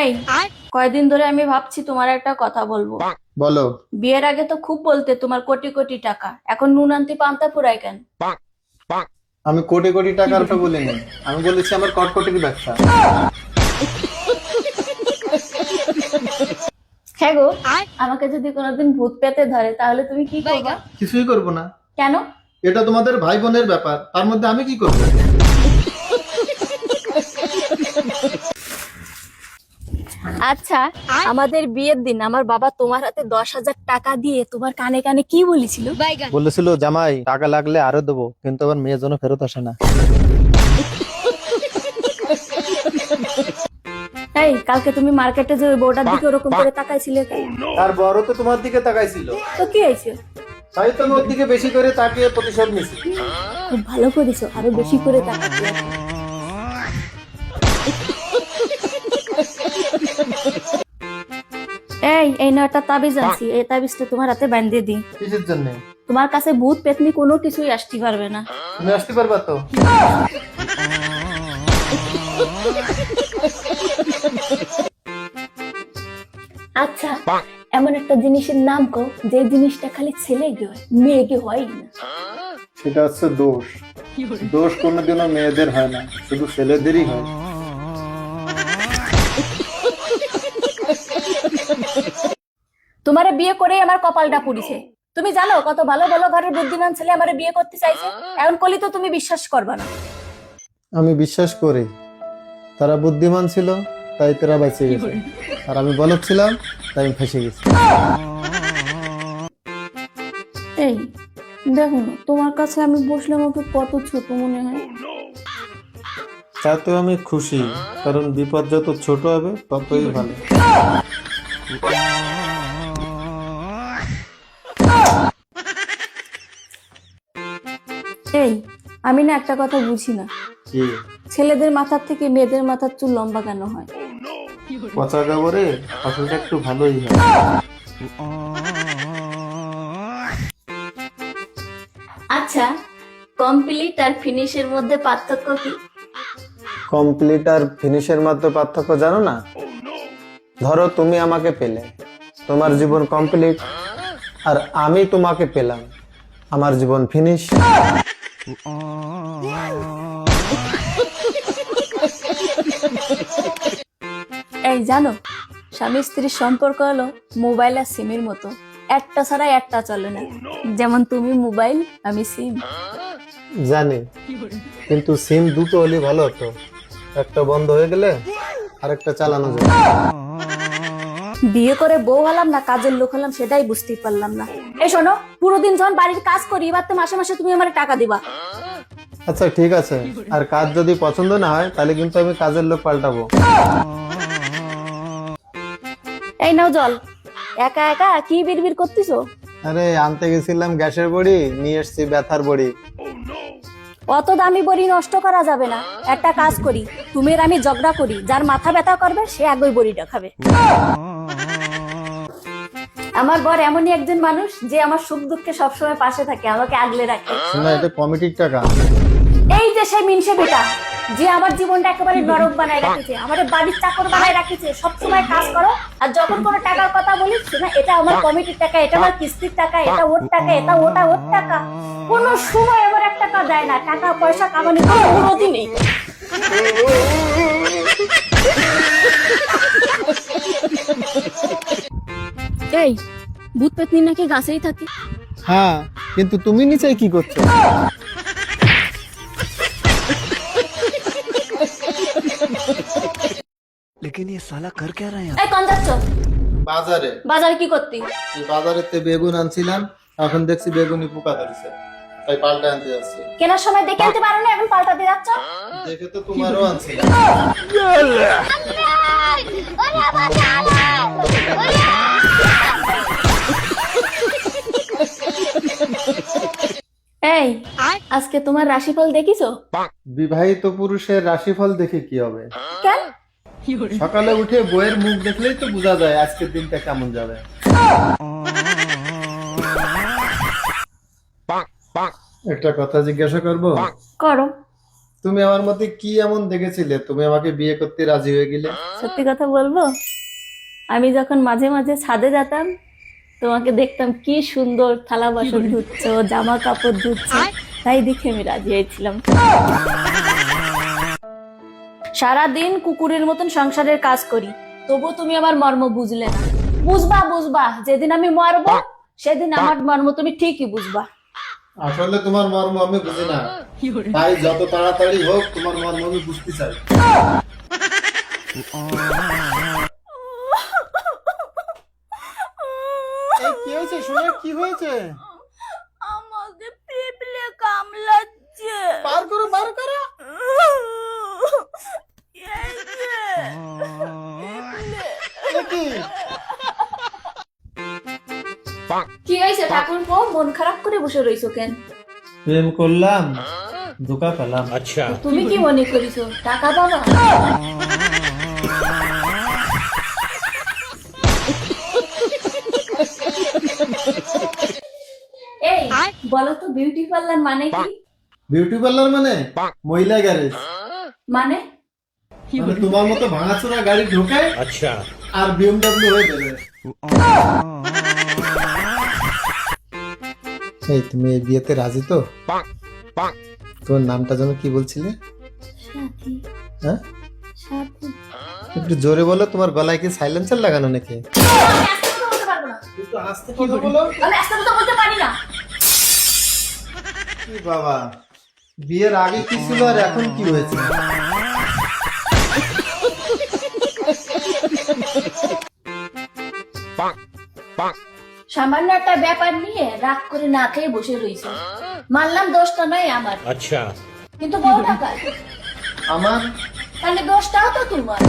এই কয়দিন ধরে আমি ভাবছি তোমার একটা কথা বলবো। বলো। বিয়ের আগে তো খুব বলতে তোমার কোটি কোটি টাকা, এখন নুন আনতে পান্তা ফুরায় কেন? আমি কোটি কোটি টাকার তো বলিনি, আমি বলেছি আমার কটকটির ব্যবসা। হ্যাঁ গো, আমাকে যদি কোনোদিন ভূত পেতে ধরে তাহলে তুমি কি করবে? কিছুই করব না। কেন? এটা তোমাদের ভাই বোনের ব্যাপার, তার মধ্যে আমি কি করব? আচ্ছা, আমাদের বিয়ের দিন আমার বাবা তোমার হাতে 10,000 টাকা দিয়ে তোমার কানে কানে কি বলেছিল? বলেছিল জামাই টাকা লাগলে আরো দেবো, কিন্তু আবার মেয়ের জন্য ফেরত আসে না। এই কালকে তুমি মার্কেটে যে ওই বউটার দিকে ওরকম করে তাকাইছিলে কেন? তার বড় তো তোমার দিকে তাকাইছিল, তো কি হয়েছে? তাই তো আমি ওর দিকে বেশি করে তাকিয়ে প্রতিশোধ নিছি। খুব ভালো করেছো, আরো বেশি করে তাকাতে। এই নাও একটা তাবিজ আনছি, এই তাবিজটা তোমার হাতে বাঁধিয়ে দিই। কিসের জন্য? তোমার কাছে ভূত পেতনি কোনো কিছুই আসতে পারবে না। তুমি আসতে পারবা তো? আচ্ছা, এমন একটা জিনিসের নাম কও যে জিনিসটা খালি ছেলেকে হয়, মেয়েকে হয় না। সেটা হচ্ছে দোষ। দোষ কোনোদিনও মেয়েদের হয় না, শুধু ছেলেদেরই হয়। তোমারে বিয়ে করেই আমার কপালটা পুড়িছে। তুমি জানো কত ভালো ভালো ঘরের বুদ্ধিমান ছেলে আমারে বিয়ে করতে চাইছে, এখন কলি তো তুমি বিশ্বাস করবে না। আমি বিশ্বাস করি তারা বুদ্ধিমান ছিল, তাই তারা বেঁচে গেছে, আর আমি বলদ ছিলাম, তাই আমি ফেসে গেছি। এই দেখো না, তোমার কাছে আমি বসলে আমাকে কত ছোট মনে হয়। তাতে আমি খুশি, কারণ বিপদ যত ছোট হবে ততই ভালো। এই আমি না একটা কথা বুঝি না, কি? ছেলেদের মাথার থেকে মেয়েদের মাথার চুল লম্বা কেন হয়? পচা গোবরে ফসলটা একটু ভালোই হয়। আচ্ছা, কমপ্লিট আর ফিনিশের মধ্যে পার্থক্য কি? কমপ্লিট আর ফিনিশের মধ্যে পার্থক্য জানো না? ধরো তুমি আমাকে পেলে, তোমার জীবন কমপ্লিট, আর আমি তোমাকে পেলাম, আমার জীবন ফিনিশ। এই জানো, স্বামী স্ত্রীর সম্পর্ক হলো মোবাইল আর সিমের মতো, একটা ছাড়া একটা চলে না। যেমন তুমি মোবাইল, আমি সিম। জানি, কিন্তু সিম দুটো হলে ভালো হতো, একটা বন্ধ হয়ে গেলে আরেকটা চালানো যায়। বিয়ে করে বউ হলাম না কাজের লোক হলাম সেটাই বুঝতেই পারলাম না। এই শোনো, পুরো দিন যখন বাড়ির কাজ করি, এবার তো মাসে মাসে তুমি আমার টাকা দিবা। আচ্ছা ঠিক আছে, আর কাজ যদি পছন্দ না হয় তাহলে কিন্তু আমি কাজের লোক পাল্টাবো। এই নাও জল। একা একা কি বিড়বিড় করতেছো? আরে আনতে গেছিলাম গ্যাসের বড়ি, নিয়ে এসছি ব্যথার বড়ি। অত দামি বড়ি নষ্ট করা যাবে না, একটা কাজ করি, তুমি আর আমি ঝগড়া করি, যার মাথা ব্যথা করবে সে আগেই বড়িটা খাবে। আমার বর এমনই একজন মানুষ যে আমার সুখ দুঃখে সবসময় পাশে থাকে, আমাকে আগলে রাখে। শোনা, এটা কমিটির টাকা। এই যে সেই মিনসে বেটা, যে আমার জীবনটা একেবারে নরক বানায় রাখেছে, আমাদের বাড়ির চাকর বানায় রাখেছে, সবসময় কাজ করো, আর যখন কোনো টাকার কথা বলি শোনা এটা আমার কমিটির টাকা, এটা আমার কিস্তির টাকা, এটা ওর টাকা, এটা ওটা ওর টাকা, কোনো সময় আমার এক টাকা দেয় না। টাকা পয়সা কামানো কোনো অনুমতি নেই। এই ভূত পেতনি নাকি গাছেই থাকে? হ্যাঁ, কিন্তু তুমি নিচে কি করছো? लेकिन ये साला कर क्या रहा है यहाँ? এই কোন যাচ্ছ? বাজারে। বাজারে কি করতি? এই বাজারেতে বেগুন আনছিলাম, এখন দেখছি বেগুনি পোকা ধরেছে, তাই পাল্টা আনতে যাচ্ছি। কেনার সময় দেখে আনতে পারো না, এখন পাল্টাতে যাচ্ছ? দেখে তো তোমারও আনছিলাম। এই আজকে তোমার রাশিফল দেখিছো? বিবাহিত পুরুষের রাশিফল দেখে কি হবে? কেন? সকালে উঠে বইয়ের মুখ দেখলেই তো বোঝা যায় আজকের দিনটা কেমন যাবে। একটা কথা জিজ্ঞাসা করব? করো। তুমি আমার মধ্যে কি এমন দেখেছিলে তুমি আমাকে বিয়ে করতে রাজি হয়ে গেলে? সত্যি কথা বলবো, আমি যখন মাঝে মাঝে ছাদে যেতাম তোমাকে দেখতাম কি সুন্দর থালা বাসন ধুচ্ছ, জামা কাপড় ধুচ্ছ, তাই দেখে আমি রাজি হয়েছিলাম। সারাদিন কুকুরের মতন সংসারের কাজ করি, তবু তুমি আমার মর্ম বুঝলে না। বুঝবা বুঝবা, যেদিন আমি মরবো সেদিন আমার মর্ম তুমি ঠিকই বুঝবা। আসলে তোমার মর্ম আমি বুঝি না, তাই যত তাড়াতাড়ি হোক তোমার মর্ম আমি বুঝতে চাই। এই কি হয়েছে শুনে, কি হয়েছে? আমাকে পিঁপড়ে কামড়াচ্ছে। বার করো বার করো। কি হয়েছে ঠাকুরপো, মন খারাপ করে বসে রইছো কেন? প্রেম করলাম, ধোকা পেলাম। তুমি কি মনে করিছো টাকা পাবা? এই বলো তো বিউটি পার্লার মানে কি? বিউটি পার্লার মানে মহিলা গ্যারেজ। মানে মানে তোমার মতো ভাঙাচোরা গাড়ি ঢোকায় আর বিএমডব্লিউ হয়ে যাবে। এই তুমি এই বিয়েতে রাজি তো? তোমার নামটা যেন কি বলছিলে? সাথী। হ্যাঁ সাথী। একটু জোরে বলো, তোমার গলায় কি সাইলেন্সার লাগানো নাকি? আমি আস্তে কথা বলতে পারবো না। একটু আস্তে কথা বলো। আমি আস্তে কথা বলতে পারি না। কি বাবা, বিয়ের আগে কি ছিল আর এখন কি হয়েছে? সামান্য একটা ব্যাপার নিয়ে রাগ করে না খেয়ে বসে রইছে। মানলাম দোষটা নয় আমার, কিন্তু বউটা কার? আমার। তাহলে দোষটাও তো তোমার।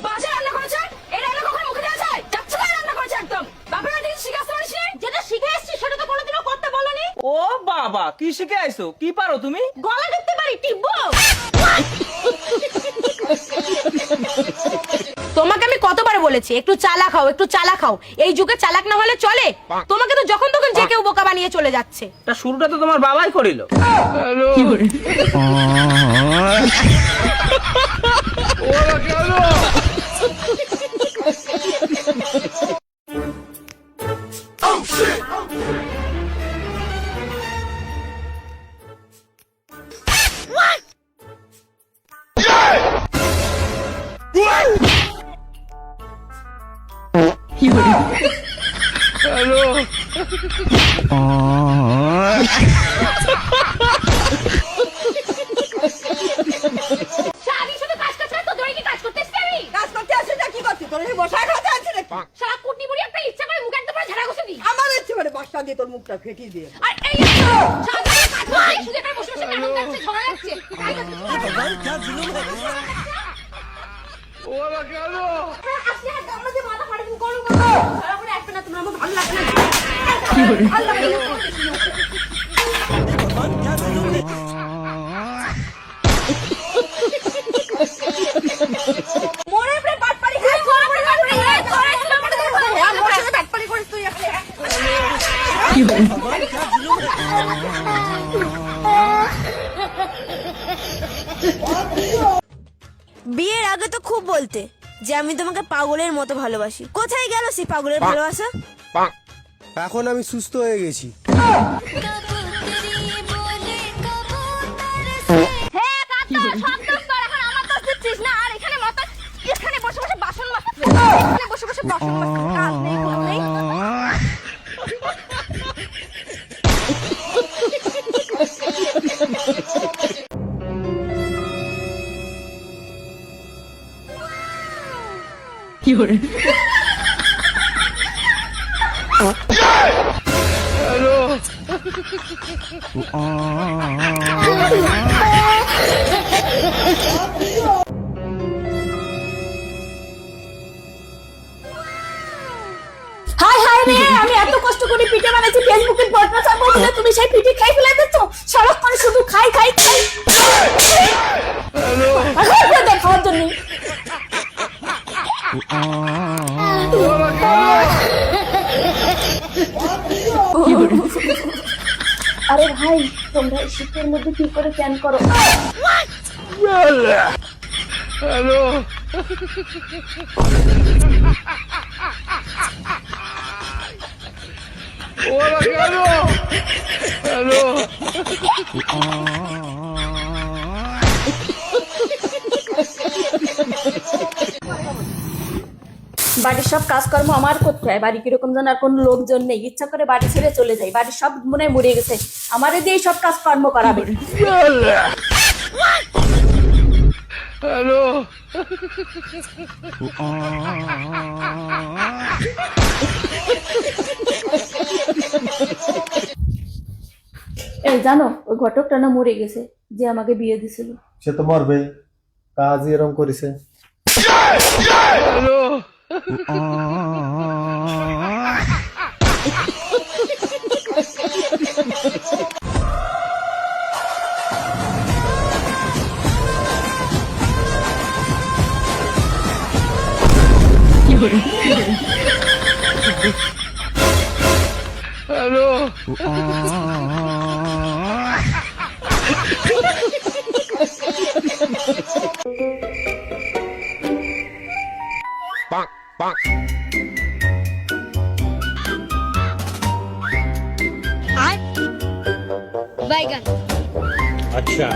বাসায় রান্না করেছে? এই রান্না কখনো মুখে দেওয়া যায়? যাচ্ছে তাই রান্না করেছে একদম। বাপের বাড়ি থেকে শিখে আসতে পারিস নি? যেটা শিখে এসেছি সেটা তো কোনোদিনও করতে বলনি। ও বাবা, কি শিখে আইছো? কি পারো তুমি? গলা টিপতে পারি, টিপবো। তোমাকে আমি কতবার বলেছি একটু চালাক হও, একটু চালাক হও। এই যুগে চালাক না হলে চলে? তোমাকে তো যখন তখন যে কেউ বোকা বানিয়ে চলে যাচ্ছে। তা শুরুটা তো তোমার বাবাই করিল। সারাদিন শুধু কাজ করছে, তো দড়ি কি কাজ করতে এসছি আমি? কাজ করতে আসছি না, কি করতে? তোর এই বসা খাতে আছে নাকি? সারা কুটনি বুড়ি একটা ইচ্ছা করে মুখ একদম পুরো ঝাড়া ঘষে দি। আমার ইচ্ছে করে বসা দিয়ে তোর মুখটা ফেটিয়ে দিয়ে। আর এই তো সারাদিন কাজ করে শুধু এখানে বসে বসে কেমন করছে ঝগড়া লাগছে। আসলে আর আমরা যে মাথা ফাড়ি করো সারা করে একটা না তোমার আমার ভালো লাগে না। কি করে? ভালো লাগে না। মোরে প্রে পাটপাড়ি করে মোরে প্রে পাটপাড়ি করে হ্যাঁ মোরে সাথে পাটপাড়ি করিস তুই এখন বিয়ের আগে তো খুব বলতে যে আমি তোমাকে পাগলের মতো ভালোবাসি। কোথায় গেল সেই পাগলের ভালোবাসা? এখন আমি সুস্থ হয়ে গেছি। হ্যাঁ কাকা সব দোষ তোর এখন আমার দোষ দিচ্ছিস না আর এখানে মাথা এখানে বসে বসে বাসন মাজছিস এখানে বসে বসে বাসন মাজছিস কাজ নেই কোনো নেই হাই হাই রে, আমি এত কষ্ট করে পিঠে বানাচ্ছি ফেসবুকে পোস্ট ছাড়বো বলে তুমি সেই পিঠে খাই ফেলে দিচ্ছ। সারাক্ষণ শুধু খাই খাই খাই খাওয়ার জন্য। আরে ভাই তোমরা এই শীতের মধ্যে কি করে প্ল্যান করো? বাড়ির সব কাজকর্ম আমার করতে হয়। বাড়ি কিরকম যেন আর কোনো লোকজন নেই, ইচ্ছা করে বাড়ি ছেড়ে চলে যাই। বাড়ির সব মনে হয় মরে গেছে, আমারে দিয়ে সব কাজকর্ম করাবে। এই জানো ওই ঘটকটা না মরে গেছে যে আমাকে বিয়ে দিছিল। সে তো মরবে, কাজই এরকম করেছে। বাইগান अच्छा